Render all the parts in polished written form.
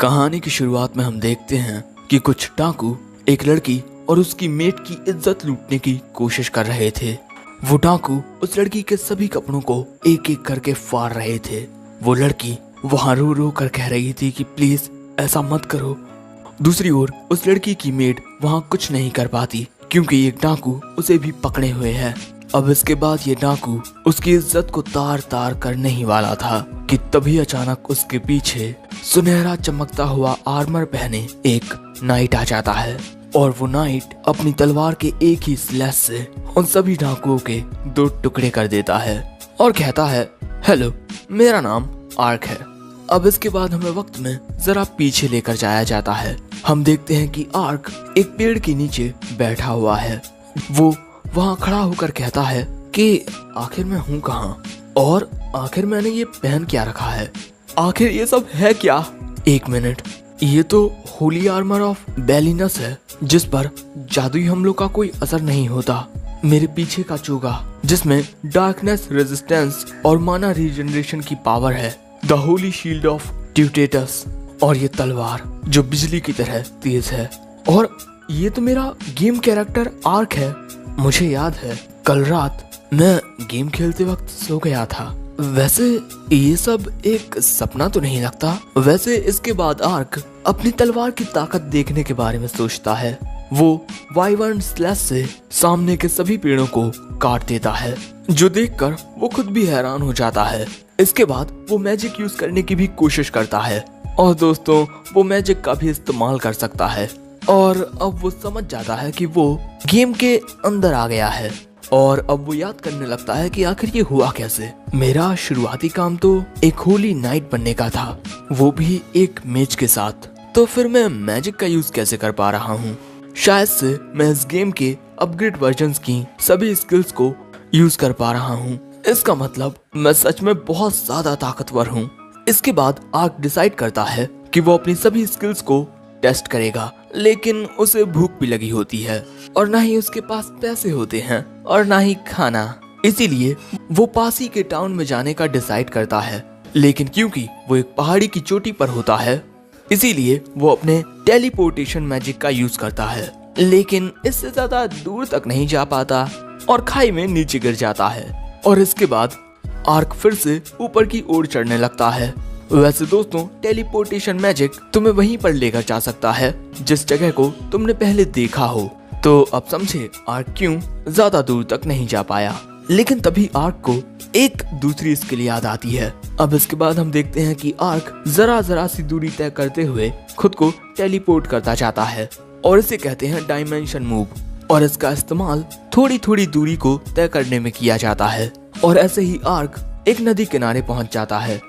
कहानी की शुरुआत में हम देखते हैं कि कुछ डाकू एक लड़की और उसकी मेट की इज्जत लूटने की कोशिश कर रहे थे। वो डाकू उस लड़की के सभी कपड़ों को एक एक करके फाड़ रहे थे। वो लड़की वहां रो रो कर कह रही थी कि प्लीज ऐसा मत करो। दूसरी ओर उस लड़की की मेट वहां कुछ नहीं कर पाती क्योंकि एक डाकू उसे भी पकड़े हुए है। अब इसके बाद ये डाकू उसकी इज्जत को तार तार करने ही वाला था कि तभी अचानक उसके पीछे सुनहरा चमकता हुआ आर्मर पहने एक नाइट आ जाता है और वो नाइट अपनी तलवार के एक ही स्लैश से उन सभी डाकुओं के 2 टुकड़े कर देता है और कहता है, हेलो, मेरा नाम आर्क है। अब इसके बाद हमें वक्त में जरा पीछे लेकर जाया जाता है। हम देखते हैं कि आर्क एक पेड़ के नीचे बैठा हुआ है। वो वहाँ खड़ा होकर कहता है कि आखिर मैं हूँ कहाँ और आखिर मैंने ये पहन क्या रखा है, आखिर ये सब है क्या। एक मिनट, ये तो होली आर्मर ऑफ बेलिनस है जिस पर जादुई हमलों का कोई असर नहीं होता। मेरे पीछे का चोगा जिसमें डार्कनेस रेजिस्टेंस और माना रीजनरेशन की पावर है, द होली शील्ड ऑफ ट्यूटेटस, और ये तलवार जो बिजली की तरह तेज है। और ये तो मेरा गेम कैरेक्टर आर्क है। मुझे याद है कल रात मैं गेम खेलते वक्त सो गया था। वैसे ये सब एक सपना तो नहीं लगता। वैसे इसके बाद आर्क अपनी तलवार की ताकत देखने के बारे में सोचता है। वो वाइवर्न स्लैश से सामने के सभी पेड़ों को काट देता है जो देखकर वो खुद भी हैरान हो जाता है। इसके बाद वो मैजिक यूज करने की भी कोशिश करता है और दोस्तों वो मैजिक का भी इस्तेमाल कर सकता है। और अब वो समझ जाता है कि वो गेम के अंदर आ गया है और अब वो याद करने लगता है कि आखिर ये हुआ कैसे। मेरा शुरुआती काम तो एक होली नाइट बनने का था, वो भी एक मेज के साथ। तो फिर मैं मैजिक का यूज कैसे कर पा रहा हूँ। शायद से मैं इस गेम के अपग्रेड वर्जन्स की सभी स्किल्स को यूज कर पा रहा हूँ। इसका मतलब मैं सच में बहुत ज्यादा ताकतवर हूँ। इसके बाद आर्क डिसाइड करता है कि वो अपनी सभी स्किल्स को टेस्ट करेगा, लेकिन उसे भूख भी लगी होती है और ना ही उसके पास पैसे होते हैं और ना ही खाना। इसीलिए वो पास ही के टाउन में जाने का डिसाइड करता है, लेकिन क्योंकि वो एक पहाड़ी की चोटी पर होता है इसीलिए वो अपने टेलीपोर्टेशन मैजिक का यूज करता है, लेकिन इससे ज्यादा दूर तक नहीं जा पाता और खाई में नीचे गिर जाता है। और इसके बाद आर्क फिर से ऊपर की ओर चढ़ने लगता है। वैसे दोस्तों टेलीपोर्टेशन मैजिक तुम्हें वहीं पर लेकर जा सकता है जिस जगह को तुमने पहले देखा हो। तो अब समझे आर्क क्यों ज्यादा दूर तक नहीं जा पाया। लेकिन तभी आर्क को एक दूसरी स्किल याद आती है। अब इसके बाद हम देखते हैं कि आर्क जरा सी दूरी तय करते हुए खुद को टेलीपोर्ट करता जाता है और इसे कहते हैं डायमेंशन मूव। और इसका इस्तेमाल थोड़ी थोड़ी दूरी को तय करने में किया जाता है। और ऐसे ही आर्क एक नदी किनारे पहुंच जाता है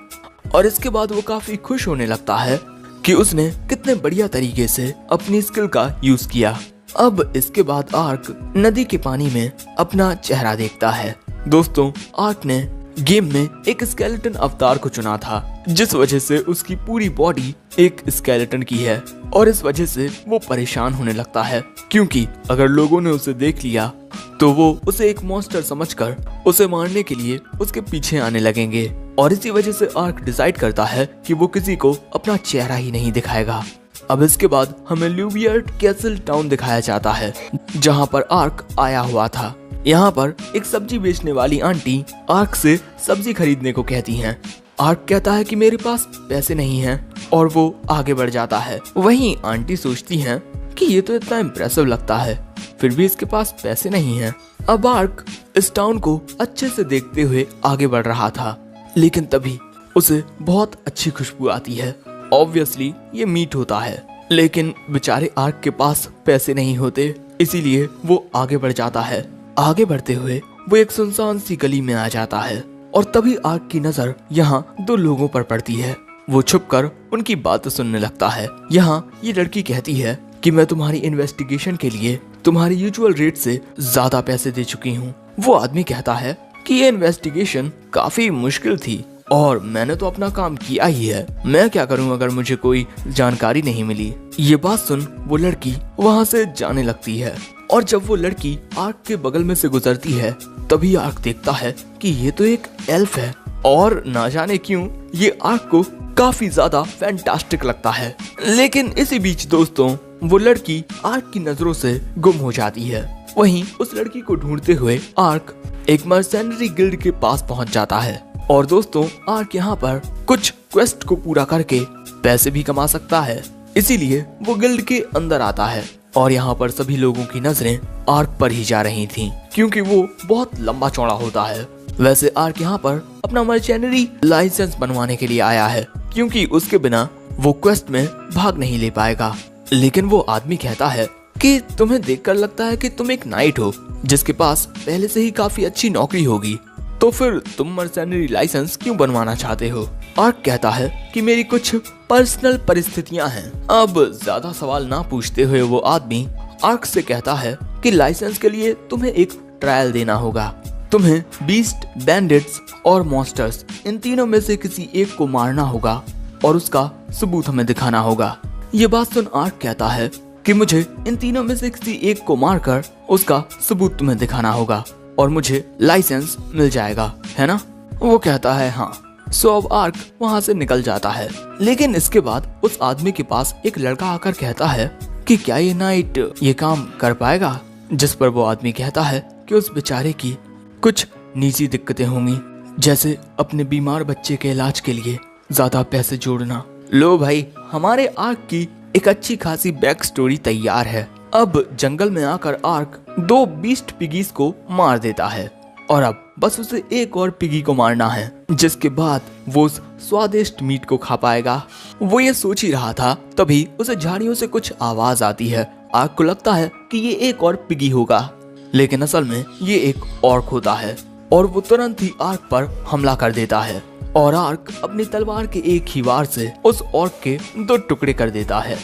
और इसके बाद वो काफी खुश होने लगता है कि उसने कितने बढ़िया तरीके से अपनी स्किल का यूज किया। अब इसके बाद आर्क नदी के पानी में अपना चेहरा देखता है। दोस्तों आर्क ने गेम में एक स्केलेटन अवतार को चुना था जिस वजह से उसकी पूरी बॉडी एक स्केलेटन की है और इस वजह से वो परेशान होने लगता है क्योंकि अगर लोगों ने उसे देख लिया तो वो उसे एक मॉन्स्टर समझकर उसे मारने के लिए उसके पीछे आने लगेंगे। और इसी वजह से आर्क डिसाइड करता है कि वो किसी को अपना चेहरा ही नहीं दिखाएगा। अब इसके बाद हमें ल्यूबियर्ट कैसल टाउन दिखाया जाता है जहाँ पर आर्क आया हुआ था। यहाँ पर एक सब्जी बेचने वाली आंटी आर्क से सब्जी खरीदने को कहती हैं। आर्क कहता है कि मेरे पास पैसे नहीं हैं और वो आगे बढ़ जाता है। वहीं आंटी सोचती हैं कि ये तो इतना इम्प्रेसिव लगता है, फिर भी इसके पास पैसे नहीं हैं। अब आर्क इस टाउन को अच्छे से देखते हुए आगे बढ़ रहा था, लेकिन तभी उसे बहुत अच्छी खुशबू आती है। ऑब्वियसली ये मीट होता है, लेकिन बेचारे आर्क के पास पैसे नहीं होते, इसीलिए वो आगे बढ़ जाता है। आगे बढ़ते हुए वो एक सुनसान सी गली में आ जाता है और तभी आर्क की नजर यहाँ 2 लोगों पर पड़ती है। वो छुपकर उनकी बातें सुनने लगता है। यहाँ ये लड़की कहती है कि मैं तुम्हारी इन्वेस्टिगेशन के लिए तुम्हारी यूजुअल रेट से ज्यादा पैसे दे चुकी हूँ। वो आदमी कहता है कि ये इन्वेस्टिगेशन काफी मुश्किल थी और मैंने तो अपना काम किया ही है, मैं क्या करूं अगर मुझे कोई जानकारी नहीं मिली। ये बात सुन वो लड़की वहाँ से जाने लगती है और जब वो लड़की आर्क के बगल में से गुजरती है तभी आर्क देखता है कि ये तो एक एल्फ है और ना जाने क्यों ये आर्क को काफी ज्यादा फैंटास्टिक लगता है। लेकिन इसी बीच दोस्तों वो लड़की आर्क की नजरों से गुम हो जाती है। वहीं उस लड़की को ढूंढते हुए आर्क एक मर्सेनरी गिल्ड के पास पहुंच जाता है और दोस्तों आर्क यहाँ पर कुछ क्वेस्ट को पूरा करके पैसे भी कमा सकता है, इसीलिए वो गिल्ड के अंदर आता है। और यहाँ पर सभी लोगों की नजरें आर्क पर ही जा रही थीं, क्योंकि वो बहुत लंबा चौड़ा होता है। वैसे आर्क यहाँ पर अपना मर्चेनरी लाइसेंस बनवाने के लिए आया है, क्योंकि उसके बिना वो क्वेस्ट में भाग नहीं ले पाएगा। लेकिन वो आदमी कहता है कि तुम्हें देखकर लगता है कि तुम एक नाइट हो जिसके पास पहले से ही काफी अच्छी नौकरी होगी, तो फिर तुम मर्सेनरी लाइसेंस क्यों बनवाना चाहते हो? आर्क कहता है कि मेरी कुछ पर्सनल परिस्थितियां हैं। अब ज्यादा सवाल ना पूछते हुए वो आदमी आर्क से कहता है कि लाइसेंस के लिए तुम्हें एक ट्रायल देना होगा। तुम्हें बीस्ट, बैंडिट्स और मॉन्स्टर्स इन तीनों में से किसी एक को मारना होगा और उसका सबूत हमें दिखाना होगा। ये बात सुन आर्क कहता है कि मुझे इन तीनों में से किसी एक को मारकर उसका सबूत तुम्हें दिखाना होगा और मुझे लाइसेंस मिल जाएगा, है ना? वो कहता है हाँ। सो अब आर्क वहाँ से निकल जाता है। लेकिन इसके बाद उस आदमी के पास एक लड़का आकर कहता है कि क्या ये नाइट ये काम कर पाएगा? जिस पर वो आदमी कहता है कि उस बेचारे की कुछ निजी दिक्कतें होंगी, जैसे अपने बीमार बच्चे के इलाज के लिए ज्यादा पैसे जोड़ना। लो भाई, हमारे आर्क की एक अच्छी खासी बैक स्टोरी तैयार है। अब जंगल में आकर आर्क 2 बीस्ट पिगीज को मार देता है और अब बस उसे एक और पिगी को मारना है, जिसके बाद वो उस स्वादिष्ट मीट को खा पाएगा। वो ये सोच ही रहा था, तभी उसे झाड़ियों से कुछ आवाज आती है। आर्क को लगता है कि ये एक और पिगी होगा, लेकिन असल में ये एक ऑर्क होता है और वो तुरंत ही आर्क पर हमला कर देता है और आर्क अपनी तलवार के एक ही वार से उस ऑर्क के 2 टुकड़े कर देता है।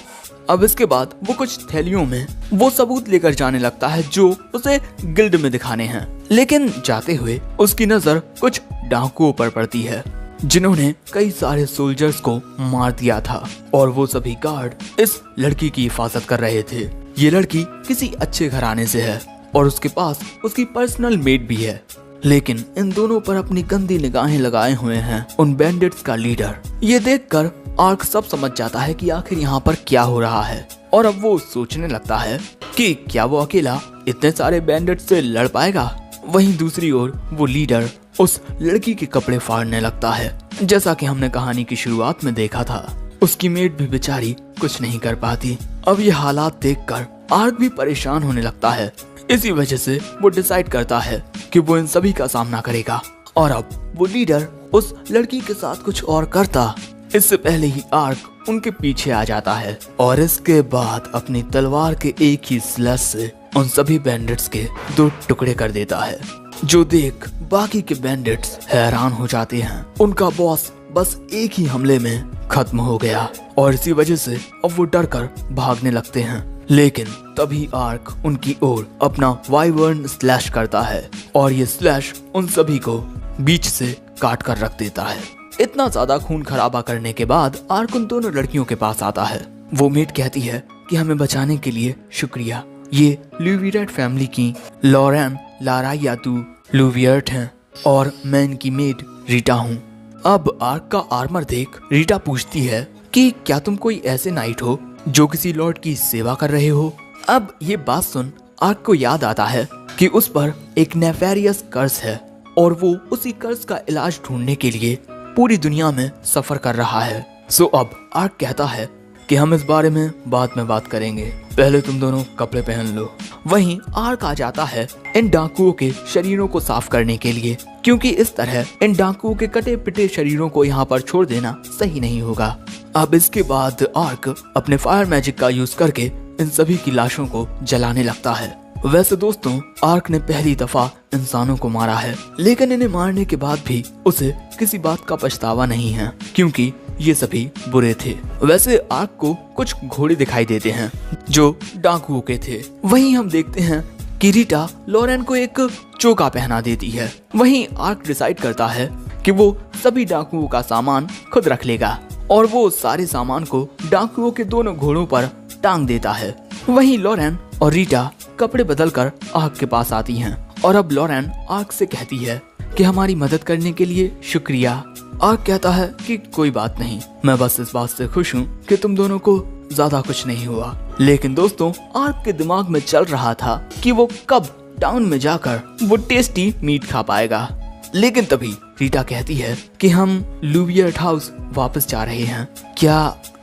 अब इसके बाद वो कुछ थैलियों में वो सबूत लेकर जाने लगता है जो उसे गिल्ड में दिखाने हैं। लेकिन जाते हुए उसकी नजर कुछ डाकुओं पर पड़ती है जिन्होंने कई सारे सोल्जर्स को मार दिया था और वो सभी गार्ड इस लड़की की हिफाजत कर रहे थे। ये लड़की किसी अच्छे घराने से है और उसके पास उसकी पर्सनल मेड भी है, लेकिन इन दोनों पर अपनी गंदी निगाहें लगाए हुए हैं उन बैंडिट्स का लीडर। ये देखकर आर्क सब समझ जाता है कि आखिर यहाँ पर क्या हो रहा है और अब वो सोचने लगता है कि क्या वो अकेला इतने सारे बैंडिट्स से लड़ पाएगा। वहीं दूसरी ओर वो लीडर उस लड़की के कपड़े फाड़ने लगता है। जैसा कि हमने कहानी की शुरुआत में देखा था, उसकी मेड भी बेचारी कुछ नहीं कर पाती। अब ये हालात देखकर आर्क भी परेशान होने लगता है। इसी वजह से वो डिसाइड करता है कि वो इन सभी का सामना करेगा और अब वो लीडर उस लड़की के साथ कुछ और करता इससे पहले ही आर्क उनके पीछे आ जाता है और इसके बाद अपनी तलवार के एक ही स्लैश से उन सभी बैंडिट्स के 2 टुकड़े कर देता है, जो देख बाकी के बैंडिट्स हैरान हो जाते हैं। उनका बॉस बस एक ही हमले में खत्म हो गया और इसी वजह से अब वो डरकर भागने लगते हैं। लेकिन तभी आर्क उनकी ओर अपना वाइवर्न स्लैश करता है और ये स्लैश उन सभी को बीच से काट कर रख देता है। इतना ज्यादा खून खराबा करने के बाद आर्क उन दोनों लड़कियों के पास आता है। वो मेड कहती है कि हमें बचाने के लिए शुक्रिया। ये लुवियर्ट फैमिली की लॉरेन लारायातू लुवियर्ट हैं और मैं इनकी मेड रीटा हूँ। अब आर्क का आर्मर देख रीटा पूछती है कि क्या तुम कोई ऐसे नाइट हो जो किसी लॉर्ड की सेवा कर रहे हो? अब ये बात सुन आर्क को याद आता है कि उस पर एक नेफेरियस कर्स है और वो उसी कर्स का इलाज ढूंढने के लिए पूरी दुनिया में सफर कर रहा है। सो अब आर्क कहता है कि हम इस बारे में बाद में बात करेंगे, पहले तुम दोनों कपड़े पहन लो। वहीं आर्क आ जाता है इन डाकुओं के शरीरों को साफ करने के लिए, क्योंकि इस तरह इन डाकुओं के कटे पिटे शरीरों को यहाँ पर छोड़ देना सही नहीं होगा। अब इसके बाद आर्क अपने फायर मैजिक का यूज करके इन सभी की लाशों को जलाने लगता है। वैसे दोस्तों आर्क ने पहली दफा इंसानों को मारा है, लेकिन इन्हें मारने के बाद भी उसे किसी बात का पछतावा नहीं है, क्योंकि ये सभी बुरे थे। वैसे आर्क को कुछ घोड़े दिखाई देते हैं जो डाकुओं के थे। वहीं हम देखते हैं कि रीटा लॉरेन को एक चोगा पहना देती है। वहीं आर्क डिसाइड करता है कि वो सभी डाकुओं का सामान खुद रख लेगा और वो सारे सामान को डाकुओं के दोनों घोड़ों पर टांग देता है। वहीं लॉरेन और रीटा कपड़े बदलकर आर्क के पास आती हैं और अब लॉरेन आर्क से कहती है कि हमारी मदद करने के लिए शुक्रिया। आर्क कहता है कि कोई बात नहीं, मैं बस इस बात से खुश हूँ कि तुम दोनों को ज्यादा कुछ नहीं हुआ। लेकिन दोस्तों आर्क के दिमाग में चल रहा था कि वो कब टाउन में जाकर वो टेस्टी मीट खा पाएगा। लेकिन तभी रीटा कहती है कि हम लुवियर्ट हाउस वापस जा रहे हैं, क्या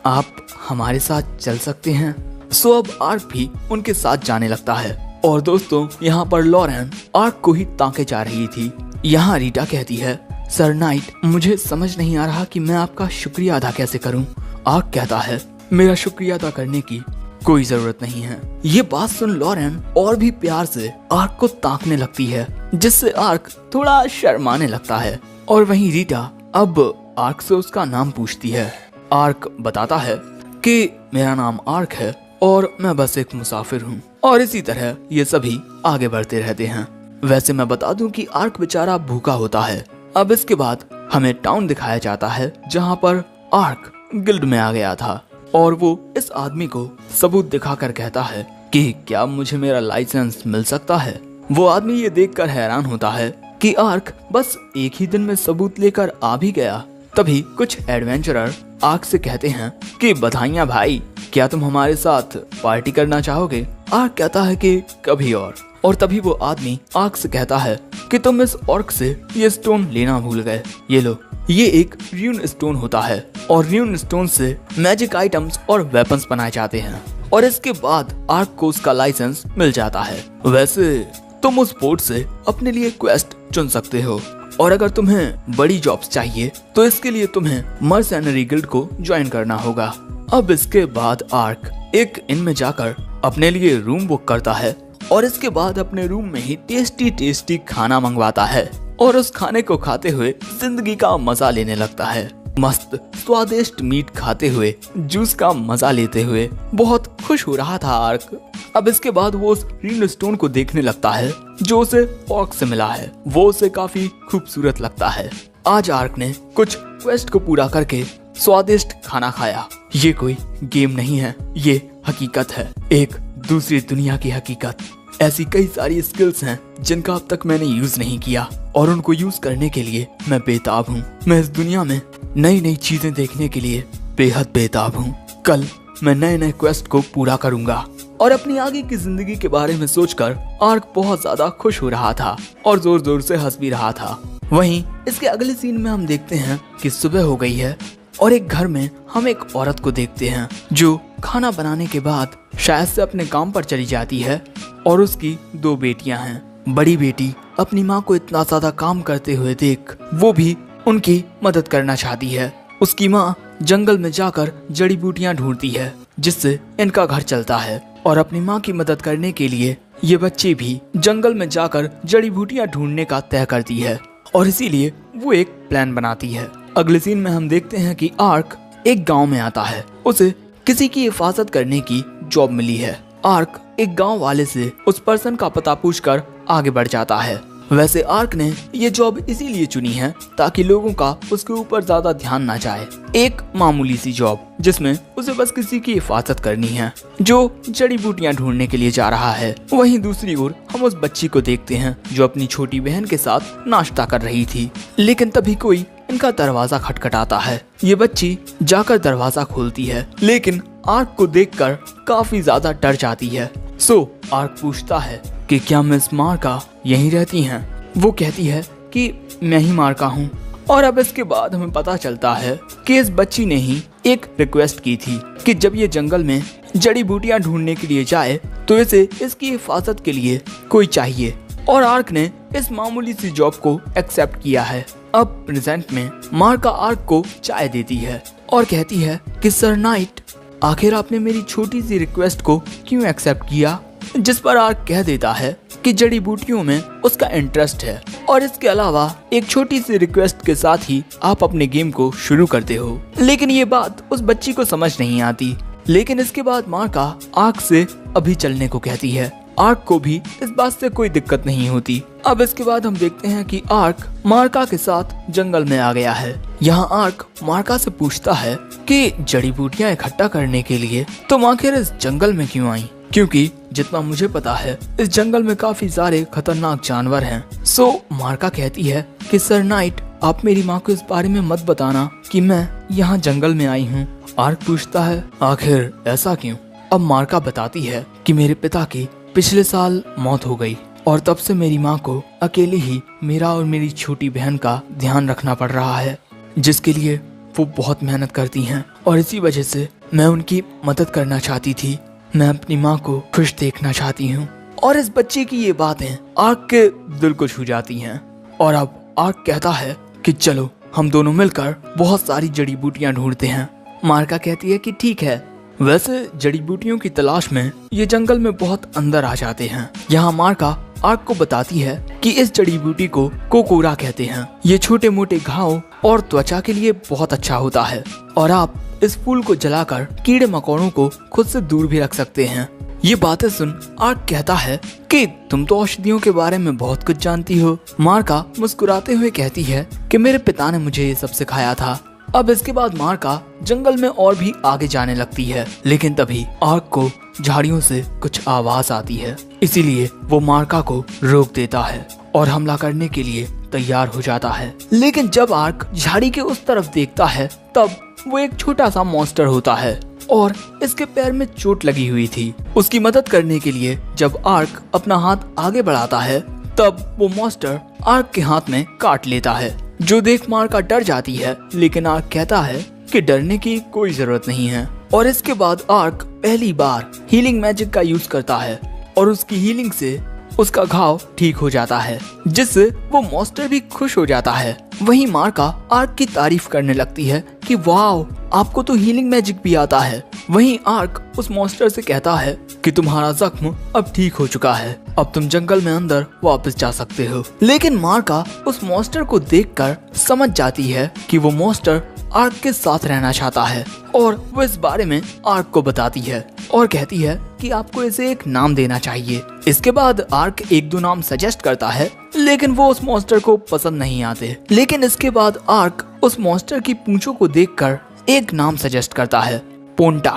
आप हमारे साथ चल सकते हैं? सो अब आर्क भी उनके साथ जाने लगता है। और दोस्तों यहाँ पर लॉरेन आर्क को ही ताके जा रही थी। यहाँ रीटा कहती है, सर नाइट, मुझे समझ नहीं आ रहा कि मैं आपका शुक्रिया अदा कैसे करूं। आर्क कहता है, मेरा शुक्रिया अदा करने की कोई जरूरत नहीं है। ये बात सुन लॉरेन और भी प्यार से आर्क को ताकने लगती है, जिससे आर्क थोड़ा शर्माने लगता है। और वहीं रीटा अब आर्क से उसका नाम पूछती है। आर्क बताता है कि मेरा नाम आर्क है और मैं बस एक मुसाफिर हूँ। और इसी तरह ये सभी आगे बढ़ते रहते हैं। वैसे मैं बता दूं कि आर्क बेचारा भूखा होता है। अब इसके बाद हमें टाउन दिखाया जाता है जहाँ पर आर्क गिल्ड में आ गया था और वो इस आदमी को सबूत दिखाकर कहता है कि क्या मुझे मेरा लाइसेंस मिल सकता है। वो आदमी ये देखकर हैरान होता है कि आर्क बस एक ही दिन में सबूत लेकर आ भी गया। तभी कुछ एडवेंचरर आर्क से कहते हैं कि बधाइयां भाई, क्या तुम हमारे साथ पार्टी करना चाहोगे? आर्क कहता है कि कभी और तभी वो आदमी आर्क से कहता है कि तुम इस ऑर्क से ये स्टोन लेना भूल गए। ये लो, ये एक र्यून स्टोन होता है और र्यून स्टोन से मैजिक आइटम्स और वेपन्स बनाए जाते हैं। और इसके बाद आर्क को उसका लाइसेंस मिल जाता है। वैसे तुम उस बोर्ड से अपने लिए क्वेस्ट चुन सकते हो और अगर तुम्हें बड़ी जॉब्स चाहिए तो इसके लिए तुम्हें मर्सेनरी गिल्ड को ज्वाइन करना होगा। अब इसके बाद आर्क एक इन में जाकर अपने लिए रूम बुक करता है और इसके बाद अपने रूम में ही टेस्टी खाना मंगवाता है और उस खाने को खाते हुए जिंदगी का मजा लेने लगता है। मस्त स्वादिष्ट मीट खाते हुए, जूस का मजा लेते हुए बहुत खुश हो रहा था आर्क। अब इसके बाद वो उस र्यून स्टोन को देखने लगता है जो उसे ऑर्क से मिला है। वो उसे काफी खूबसूरत लगता है। आज आर्क ने कुछ क्वेस्ट को पूरा करके स्वादिष्ट खाना खाया। ये कोई गेम नहीं है, ये हकीकत है, एक दूसरी दुनिया की हकीकत। ऐसी कई सारी स्किल्स हैं जिनका अब तक मैंने यूज नहीं किया और उनको यूज करने के लिए मैं बेताब हूँ। मैं इस दुनिया में नई नई चीजें देखने के लिए बेहद बेताब हूँ। कल मैं नए नए क्वेस्ट को पूरा करूंगा। और अपनी आगे की जिंदगी के बारे में सोचकर आर्क बहुत ज्यादा खुश हो रहा था और जोर जोर से हंस भी रहा था। वहीं इसके अगले सीन में हम देखते हैं कि सुबह हो गई है और एक घर में हम एक औरत को देखते हैं जो खाना बनाने के बाद शायद से अपने काम पर चली जाती है और उसकी 2 बेटियां हैं। बड़ी बेटी अपनी माँ को इतना ज्यादा काम करते हुए देख वो भी उनकी मदद करना चाहती है। उसकी माँ जंगल में जाकर जड़ी बूटियां ढूंढती है जिससे इनका घर चलता है और अपनी माँ की मदद करने के लिए ये बच्ची भी जंगल में जाकर जड़ी बूटियां ढूंढने का तय करती है और इसीलिए वो एक प्लान बनाती है। अगले सीन में हम देखते हैं कि आर्क एक गांव में आता है। उसे किसी की हिफाजत करने की जॉब मिली है। आर्क एक गांव वाले से उस पर्सन का पता पूछकर आगे बढ़ जाता है। वैसे आर्क ने ये जॉब इसीलिए चुनी है ताकि लोगों का उसके ऊपर ज्यादा ध्यान ना जाए। एक मामूली सी जॉब जिसमें उसे बस किसी की हिफाजत करनी है जो जड़ी बूटियां ढूंढने के लिए जा रहा है। वहीं दूसरी ओर हम उस बच्ची को देखते हैं जो अपनी छोटी बहन के साथ नाश्ता कर रही थी। लेकिन तभी कोई इनका दरवाजा खटखटाता है। ये बच्ची जाकर दरवाजा खोलती है लेकिन आर्क को देखकर काफी ज्यादा डर जाती है। सो आर्क पूछता है कि क्या मिस मार्का यहीं रहती हैं? वो कहती है कि मैं ही मार्का हूँ। और अब इसके बाद हमें पता चलता है कि इस बच्ची ने ही एक रिक्वेस्ट की थी कि जब ये जंगल में जड़ी बूटियां ढूंढने के लिए जाए तो इसे इसकी हिफाजत के लिए कोई चाहिए और आर्क ने इस मामूली सी जॉब को एक्सेप्ट किया है। अब प्रेजेंट में मार्का आर्क को चाय देती है और कहती है कि सर नाइट, आखिर आपने मेरी छोटी सी रिक्वेस्ट को क्यों एक्सेप्ट किया? जिस पर आर्क कह देता है कि जड़ी बूटियों में उसका इंटरेस्ट है और इसके अलावा एक छोटी सी रिक्वेस्ट के साथ ही आप अपने गेम को शुरू करते हो। लेकिन ये बात उस बच्ची को समझ नहीं आती। लेकिन इसके बाद मार्का आर्क से अभी चलने को कहती है। आर्क को भी इस बात से कोई दिक्कत नहीं होती। अब इसके बाद हम देखते हैं कि आर्क मार्का के साथ जंगल में आ गया है। यहाँ आर्क मार्का से पूछता है कि जड़ी बूटियां इकट्ठा करने के लिए तुम आखिर इस जंगल में क्यों आई? क्योंकि जितना मुझे पता है इस जंगल में काफी सारे खतरनाक जानवर हैं। सो मार्का कहती है कि सर नाइट, आप मेरी माँ को इस बारे में मत बताना कि मैं यहाँ जंगल में आई हूँ। आर्क पूछता है, आखिर ऐसा क्यों? अब मार्का बताती है कि मेरे पिता की पिछले साल मौत हो गई और तब से मेरी माँ को अकेले ही मेरा और मेरी छोटी बहन का ध्यान रखना पड़ रहा है, जिसके लिए वो बहुत मेहनत करती हैं और इसी वजह से मैं उनकी मदद करना चाहती थी। मैं अपनी माँ को खुश देखना चाहती हूँ। और इस बच्चे की ये बातें आर्क के दिल को छू जाती हैं और अब आर्क कहता है कि चलो हम दोनों मिलकर बहुत सारी जड़ी बूटियां ढूंढते हैं। मार्का कहती है कि ठीक है। वैसे जड़ी बूटियों की तलाश में ये जंगल में बहुत अंदर आ जाते हैं। यहाँ मार्का आर्क को बताती है कि इस जड़ी बूटी को कोकोरा कहते हैं। ये छोटे मोटे घाव और त्वचा के लिए बहुत अच्छा होता है और आप इस फूल को जलाकर कीड़े मकोड़ों को खुद से दूर भी रख सकते हैं। ये बातें सुन आर्क कहता है कि तुम तो औषधियों के बारे में बहुत कुछ जानती हो। मार्का मुस्कुराते हुए कहती है कि मेरे पिता ने मुझे ये सब सिखाया था। अब इसके बाद मार्का जंगल में और भी आगे जाने लगती है, लेकिन तभी आर्क को झाड़ियों से कुछ आवाज आती है। इसीलिए वो मार्का को रोक देता है और हमला करने के लिए तैयार हो जाता है। लेकिन जब आर्क झाड़ी के उस तरफ देखता है तब वो एक छोटा सा मॉन्स्टर होता है और इसके पैर में चोट लगी हुई थी। उसकी मदद करने के लिए जब आर्क अपना हाथ आगे बढ़ाता है तब वो मॉन्स्टर आर्क के हाथ में काट लेता है, जो देख मार्का डर जाती है। लेकिन आर्क कहता है कि डरने की कोई जरूरत नहीं है। और इसके बाद आर्क पहली बार हीलिंग मैजिक का यूज करता है और उसकी हीलिंग से उसका घाव ठीक हो जाता है, जिससे वो मॉन्स्टर भी खुश हो जाता है। वहीं मार्का आर्क की तारीफ करने लगती है कि वाह, आपको तो हीलिंग मैजिक भी आता है। वहीं आर्क उस मॉन्स्टर से कहता है कि तुम्हारा जख्म अब ठीक हो चुका है, अब तुम जंगल में अंदर वापस जा सकते हो। लेकिन मार्का उस मॉन्स्टर को देखकर समझ जाती है कि वो मॉन्स्टर आर्क के साथ रहना चाहता है और वो इस बारे में आर्क को बताती है और कहती है कि आपको इसे एक नाम देना चाहिए। इसके बाद आर्क एक दो नाम सजेस्ट करता है, लेकिन वो उस मॉन्स्टर को पसंद नहीं आते। लेकिन इसके बाद आर्क उस मॉन्स्टर की पूंछों को देखकर एक नाम सजेस्ट करता है, पोंटा,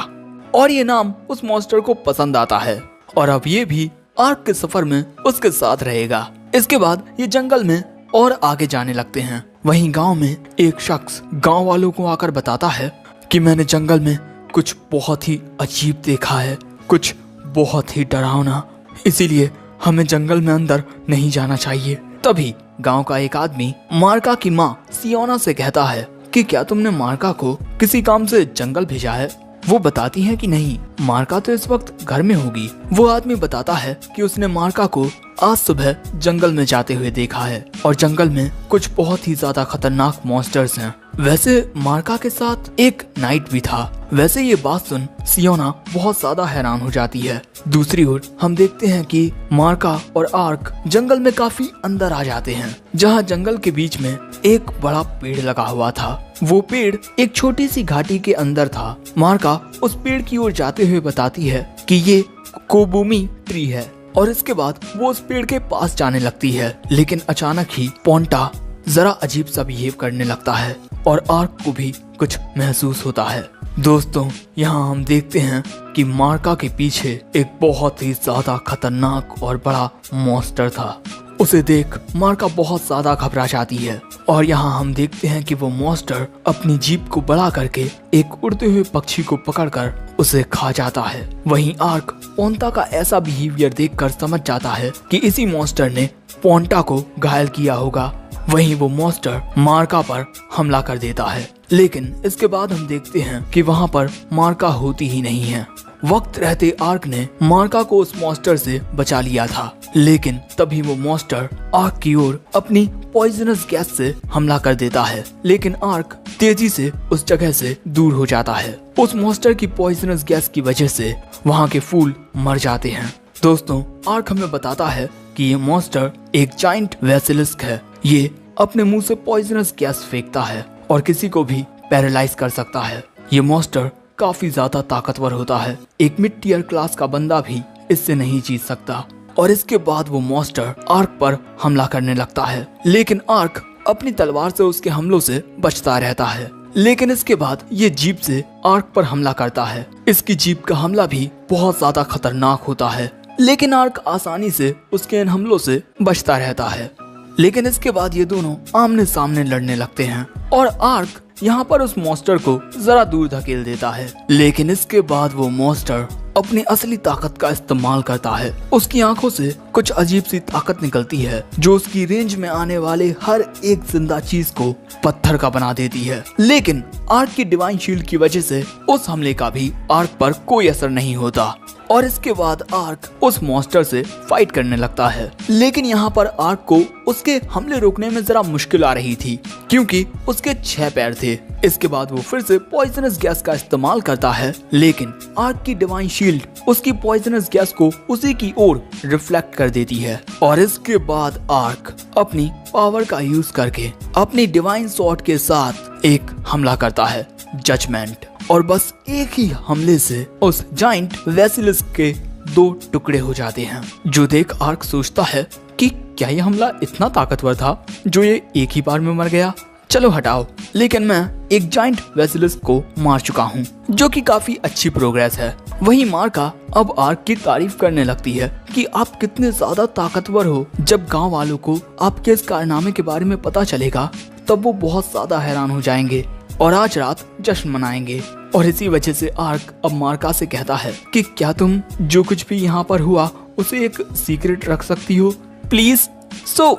और ये नाम उस मॉन्स्टर को पसंद आता है और अब ये भी आर्क के सफर में उसके साथ रहेगा। इसके बाद ये जंगल में और आगे जाने लगते हैं। वहीं गांव में एक शख्स गांव वालों को आकर बताता है कि मैंने जंगल में कुछ बहुत ही अजीब देखा है, कुछ बहुत ही डरावना, इसीलिए हमें जंगल में अंदर नहीं जाना चाहिए। तभी गांव का एक आदमी मार्का की माँ सियोना से कहता है कि क्या तुमने मार्का को किसी काम से जंगल भेजा है? वो बताती है कि नहीं, मार्का तो इस वक्त घर में होगी। वो आदमी बताता है कि उसने मार्का को आज सुबह जंगल में जाते हुए देखा है और जंगल में कुछ बहुत ही ज्यादा खतरनाक मॉन्स्टर्स हैं। वैसे मार्का के साथ एक नाइट भी था। वैसे ये बात सुन सियोना बहुत ज्यादा हैरान हो जाती है। दूसरी ओर हम देखते हैं कि मार्का और आर्क जंगल में काफी अंदर आ जाते हैं, जहाँ जंगल के बीच में एक बड़ा पेड़ लगा हुआ था। वो पेड़ एक छोटी सी घाटी के अंदर था। मार्का उस पेड़ की ओर जाते हुए बताती है कि ये कोबूमी ट्री है और इसके बाद वो उस पेड़ के पास जाने लगती है। लेकिन अचानक ही पोंटा जरा अजीब सा बिहेव करने लगता है और आर्क को भी कुछ महसूस होता है। दोस्तों, यहाँ हम देखते हैं कि मार्का के पीछे एक बहुत ही ज्यादा खतरनाक और बड़ा मॉन्स्टर था। उसे देख मार्का बहुत ज्यादा घबरा जाती है और यहाँ हम देखते हैं कि वो मॉन्स्टर अपनी जीभ को बड़ा करके एक उड़ते हुए पक्षी को पकड़कर उसे खा जाता है। वहीं आर्क पोंटा का ऐसा बिहेवियर देखकर समझ जाता है कि इसी मॉन्स्टर ने पोंटा को घायल किया होगा। वहीं वो मॉन्स्टर मार्का पर हमला कर देता है, लेकिन इसके बाद हम देखते हैं कि वहाँ पर मार्का होती ही नहीं है। वक्त रहते आर्क ने मार्का को उस मॉन्स्टर से बचा लिया था, लेकिन तभी वो मॉन्स्टर आर्क की ओर अपनी पॉइजनस गैस से हमला कर देता है। लेकिन आर्क तेजी से उस जगह से दूर हो जाता है। उस मॉन्स्टर की पॉइजनस गैस की वजह से वहाँ के फूल मर जाते हैं। दोस्तों, आर्क हमें बताता है कि ये मॉन्स्टर एक जाइंट वेसिलिस्क है। ये अपने मुंह से पॉइजनस गैस फेंकता है और किसी को भी पैरालाइज कर सकता है। ये मॉन्स्टर काफी ज्यादा ताकतवर होता है। एक मिड टियर क्लास का बंदा भी इससे नहीं जीत सकता। और इसके बाद वो मॉन्स्टर आर्क पर हमला करने लगता है, लेकिन आर्क अपनी तलवार से उसके हमलों से बचता रहता है। लेकिन इसके बाद ये जीप से आर्क पर हमला करता है। इसकी जीप का हमला भी बहुत ज्यादा खतरनाक होता है, लेकिन आर्क आसानी से उसके इन हमलों से बचता रहता है। लेकिन इसके बाद ये दोनों आमने सामने लड़ने लगते हैं और आर्क यहाँ पर उस मॉन्स्टर को जरा दूर धकेल देता है। लेकिन इसके बाद वो मॉन्स्टर अपनी असली ताकत का इस्तेमाल करता है। उसकी आंखों से कुछ अजीब सी ताकत निकलती है जो उसकी रेंज में आने वाले हर एक जिंदा चीज को पत्थर का बना देती है। लेकिन आर्क की डिवाइन शील्ड की वजह से उस हमले का भी आर्क पर कोई असर नहीं होता और इसके बाद आर्क उस मॉन्स्टर से फाइट करने लगता है। लेकिन यहाँ पर आर्क को उसके हमले रोकने में जरा मुश्किल आ रही थी क्योंकि उसके 6 पैर थे। इसके बाद वो फिर से पॉइजनस गैस का इस्तेमाल करता है, लेकिन आर्क की डिवाइन शील्ड उसकी पॉइजनस गैस को उसी की ओर रिफ्लेक्ट कर देती है और इसके बाद आर्क अपनी पावर का यूज करके अपनी डिवाइन स्वॉर्ड के साथ एक हमला करता है, जजमेंट। और बस एक ही हमले से उस जाइंट वेसिलिस्क के 2 टुकड़े हो जाते हैं, जो देख आर्क सोचता है कि क्या ये हमला इतना ताकतवर था जो ये एक ही बार में मर गया। चलो हटाओ, लेकिन मैं एक जाइंट वेसिलिस्क को मार चुका हूँ, जो कि काफी अच्छी प्रोग्रेस है। वही मार्का अब आर्क की तारीफ करने लगती है कि आप कितने ज्यादा ताकतवर हो। जब गांव वालों को आपके इस कारनामे के बारे में पता चलेगा तब वो बहुत ज्यादा हैरान हो जाएंगे और आज रात जश्न मनाएंगे। और इसी वजह से आर्क अब मार्का से कहता है कि क्या तुम जो कुछ भी यहाँ पर हुआ उसे एक सीक्रेट रख सकती हो प्लीज।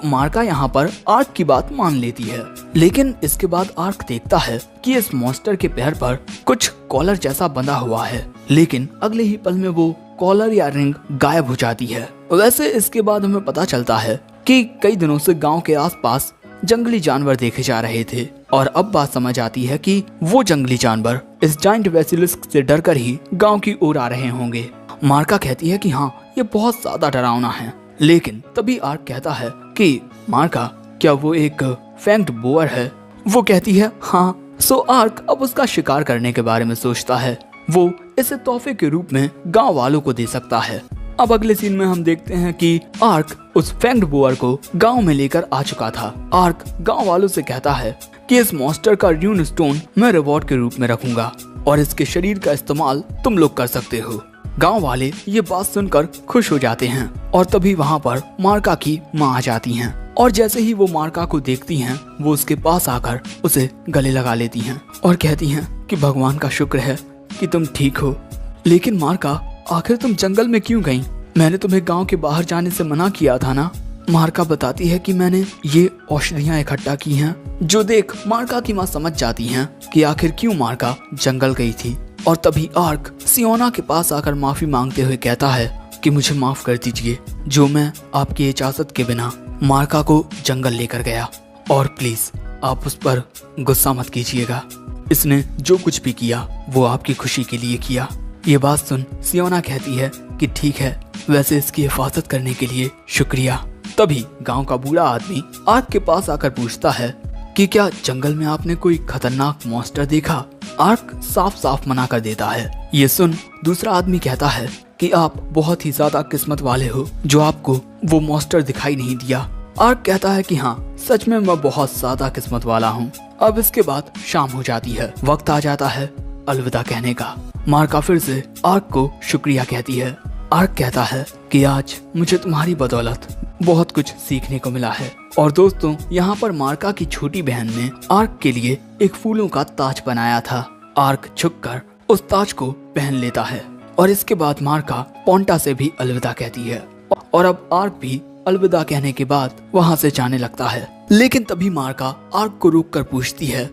मार्का यहाँ पर आर्क की बात मान लेती है। लेकिन इसके बाद आर्क देखता है कि इस मॉन्स्टर के पैर पर कुछ कॉलर जैसा बंधा हुआ है, लेकिन अगले ही पल में वो कॉलर या रिंग गायब हो जाती है। वैसे इसके बाद हमें पता चलता है कि कई दिनों से गांव के आसपास जंगली जानवर देखे जा रहे थे और अब बात समझ आती है कि वो जंगली जानवर इस जाइंट वेसिलिस्क से डरकर ही गांव की ओर आ रहे होंगे। मार्का कहती है कि हाँ, ये बहुत ज्यादा डरावना है। लेकिन तभी आर्क कहता है कि मार्का, क्या वो एक फैंग्ड बोअर है? वो कहती है हाँ। आर्क अब उसका शिकार करने के बारे में सोचता है। वो इसे तोहफे के रूप में गांव वालों को दे सकता है। अब अगले सीन में हम देखते हैं कि आर्क उस फैंग्ड बोअर को गांव में लेकर आ चुका था। आर्क गांव वालों से कहता है कि इस मॉन्स्टर का रून स्टोन मैं रिवॉर्ड के रूप में रखूंगा और इसके शरीर का इस्तेमाल तुम लोग कर सकते हो। गांव वाले ये बात सुनकर खुश हो जाते हैं और तभी वहाँ पर मार्का की माँ आ जाती हैं और जैसे ही वो मार्का को देखती हैं वो उसके पास आकर उसे गले लगा लेती हैं और कहती हैं कि भगवान का शुक्र है कि तुम ठीक हो। लेकिन मार्का, आखिर तुम जंगल में क्यों गई? मैंने तुम्हें गांव के बाहर जाने से मना किया था ना। मार्का बताती है कि मैंने ये औषधियाँ इकट्ठा की हैं, जो देख मार्का की माँ समझ जाती हैं कि आखिर क्यों मार्का जंगल गई थी। और तभी आर्क सियोना के पास आकर माफी मांगते हुए कहता है कि मुझे माफ कर दीजिए जो मैं आपकी इजाजत के बिना मार्का को जंगल लेकर गया, और प्लीज आप उस पर गुस्सा मत कीजिएगा। इसने जो कुछ भी किया वो आपकी खुशी के लिए किया। ये बात सुन सियोना कहती है कि ठीक है, वैसे इसकी हिफाजत करने के लिए शुक्रिया। तभी गांव का बूढ़ा आदमी आर्क के पास आकर पूछता है कि क्या जंगल में आपने कोई खतरनाक मॉन्स्टर देखा? आर्क साफ साफ मना कर देता है। ये सुन दूसरा आदमी कहता है कि आप बहुत ही ज्यादा किस्मत वाले हो जो आपको वो मॉन्स्टर दिखाई नहीं दिया। आर्क कहता है कि हाँ, सच में मैं बहुत ज्यादा किस्मत वाला हूँ। अब इसके बाद शाम हो जाती है, वक्त आ जाता है अलविदा कहने का। मार्का फिर से आर्क को शुक्रिया कहती है। आर्क कहता है कि आज मुझे तुम्हारी बदौलत बहुत कुछ सीखने को मिला है। और दोस्तों, यहाँ पर मार्का की छोटी बहन ने आर्क के लिए एक फूलों का ताज बनाया था। आर्क झुककर उस ताज को पहन लेता है और इसके बाद मार्का पोंटा से भी अलविदा कहती है और अब आर्क भी अलविदा कहने के बाद वहाँ से जाने लगता है। लेकिन तभी मार्का आर्क को रोक कर पूछती है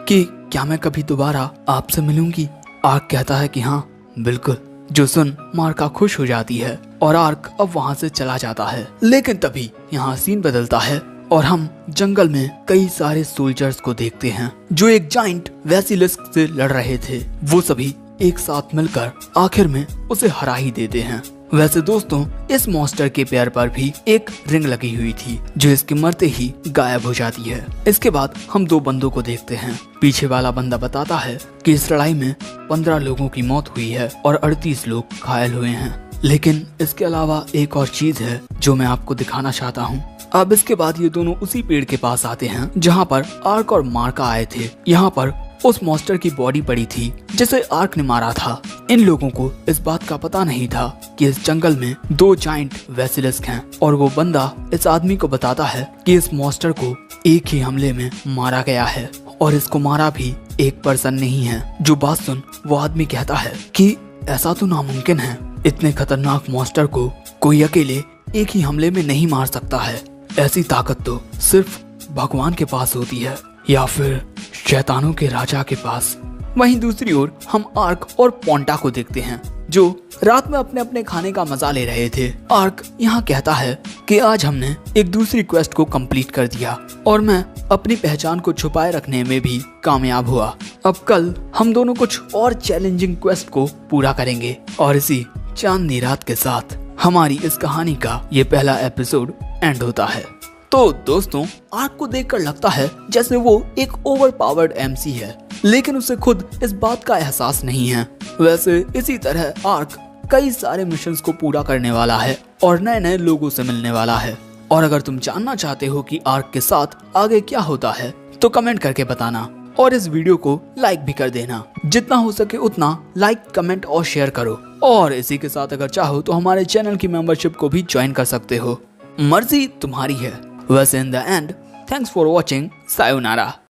कि क्या मैं कभी दोबारा आपसे मिलूंगी? आर्क कहता है कि हाँ बिल्कुल। जो सुन मार्का खुश हो जाती है और आर्क अब वहाँ से चला जाता है। लेकिन तभी यहाँ सीन बदलता है और हम जंगल में कई सारे सोल्जर्स को देखते हैं जो एक जाइंट वेसिलिस्क से लड़ रहे थे। वो सभी एक साथ मिलकर आखिर में उसे हरा ही देते हैं। वैसे दोस्तों, इस मॉन्स्टर के पैर पर भी एक रिंग लगी हुई थी जो इसके मरते ही गायब हो जाती है। इसके बाद हम 2 बंदों को देखते हैं। पीछे वाला बंदा बताता है कि इस लड़ाई में 15 लोगों की मौत हुई है और 38 लोग घायल हुए हैं। लेकिन इसके अलावा एक और चीज है जो मैं आपको दिखाना चाहता हूँ। अब इसके बाद ये दोनों उसी पेड़ के पास आते हैं जहाँ पर आर्क और मार्का आए थे। यहाँ पर उस मॉन्स्टर की बॉडी पड़ी थी जिसे आर्क ने मारा था। इन लोगों को इस बात का पता नहीं था कि इस जंगल में 2 जाइंट वेसिलिस्क हैं और वो बंदा इस आदमी को बताता है कि इस मॉन्स्टर को एक ही हमले में मारा गया है और इसको मारा भी एक पर्सन नहीं है। जो बात सुन वो आदमी कहता है कि ऐसा तो नामुमकिन है, इतने खतरनाक मॉन्स्टर को कोई अकेले एक ही हमले में नहीं मार सकता है। ऐसी ताकत तो सिर्फ भगवान के पास होती है या फिर शैतानों के राजा के पास। वहीं दूसरी ओर हम आर्क और पोंटा को देखते हैं जो रात में अपने अपने खाने का मजा ले रहे थे। आर्क यहाँ कहता है कि आज हमने एक दूसरी क्वेस्ट को कंप्लीट कर दिया और मैं अपनी पहचान को छुपाए रखने में भी कामयाब हुआ। अब कल हम दोनों कुछ और चैलेंजिंग क्वेस्ट को पूरा करेंगे। और इसी चांदनी रात के साथ हमारी इस कहानी का ये पहला एपिसोड एंड होता है। तो दोस्तों, आर्क को देखकर लगता है जैसे वो एक ओवरपावर्ड एमसी है, लेकिन उसे खुद इस बात का एहसास नहीं है। वैसे इसी तरह आर्क कई सारे मिशंस को पूरा करने वाला है और नए नए लोगों से मिलने वाला है। और अगर तुम जानना चाहते हो कि आर्क के साथ आगे क्या होता है तो कमेंट करके बताना और इस वीडियो को लाइक भी कर देना। जितना हो सके उतना लाइक, कमेंट और शेयर करो। और इसी के साथ अगर चाहो तो हमारे चैनल की मेंबरशिप को भी ज्वाइन कर सकते हो। मर्जी तुम्हारी है। वैसे in the end, thanks for watching. Sayonara.